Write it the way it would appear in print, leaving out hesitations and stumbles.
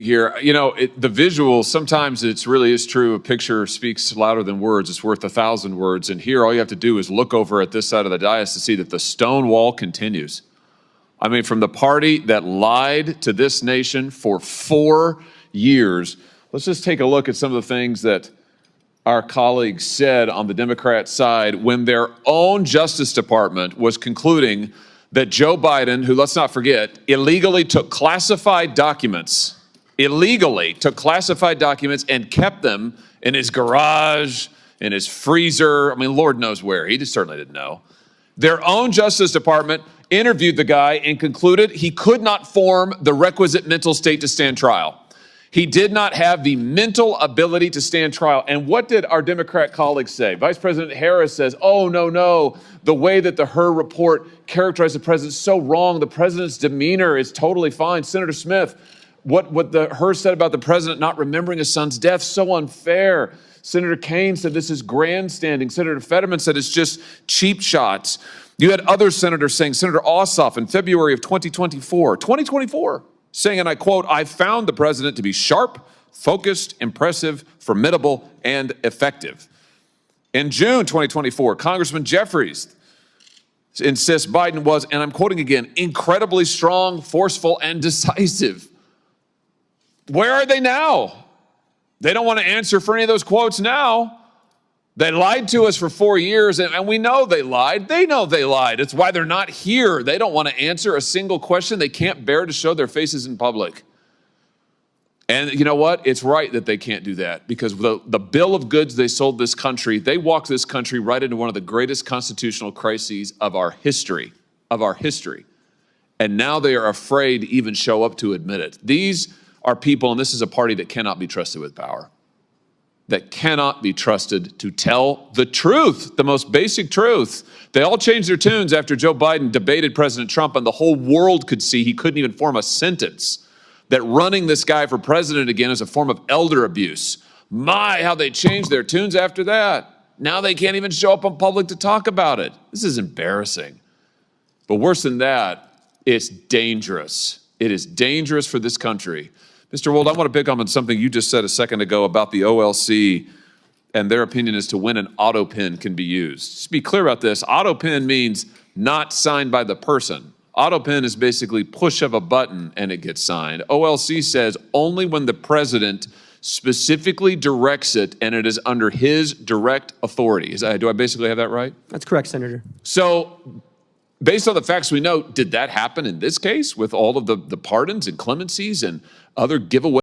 here. You know, the visual, sometimes it really is true. A picture speaks louder than words. It's worth 1,000 words. And here, all you have to do is look over at this side of the dais to see that the stone wall continues. I mean, from the party that lied to this nation for 4 years. Let's just take a look at some of the things that our colleagues said on the Democrat side when their own Justice Department was concluding that Joe Biden, who, let's not forget, illegally took classified documents and kept them in his garage, in his freezer. I mean, Lord knows where. He just certainly didn't know. Their own Justice Department interviewed the guy and concluded he could not form the requisite mental state to stand trial. He did not have the mental ability to stand trial. And what did our Democrat colleagues say? Vice President Harris says, oh, no, the way that the Hur report characterized the president is so wrong. The president's demeanor is totally fine. Senator Smith, what the Hur said about the president not remembering his son's death, so unfair. Senator Kaine said this is grandstanding. Senator Fetterman said it's just cheap shots. You had other senators saying, Senator Ossoff in February of 2024, saying, and I quote, I found the president to be sharp, focused, impressive, formidable, and effective. In June 2024, Congressman Jeffries insists Biden was, and I'm quoting again, incredibly strong, forceful, and decisive. Where are they now? They don't want to answer for any of those quotes now. They lied to us for 4 years, and we know they lied. They know they lied. It's why they're not here. They don't want to answer a single question. They can't bear to show their faces in public. And you know what? It's right that they can't do that, because the bill of goods they sold this country, they walked this country right into one of the greatest constitutional crises of our history, And now they are afraid to even show up to admit it. These are people, and this is a party that cannot be trusted with power, that cannot be trusted to tell the truth, the most basic truth. They all changed their tunes after Joe Biden debated President Trump, and the whole world could see he couldn't even form a sentence, that running this guy for president again is a form of elder abuse. My, how they changed their tunes after that. Now they can't even show up in public to talk about it. This is embarrassing. But worse than that, it's dangerous. It is dangerous for this country. Mr. Wold, I want to pick up on something you just said a second ago about the OLC and their opinion as to when an auto pen can be used. Just be clear about this. Auto pen means not signed by the person. Auto pen is basically push of a button and it gets signed. OLC says only when the president specifically directs it and it is under his direct authority. Do I basically have that right? That's correct, Senator. So, based on the facts we know, did that happen in this case with all of the pardons and clemencies and other giveaways?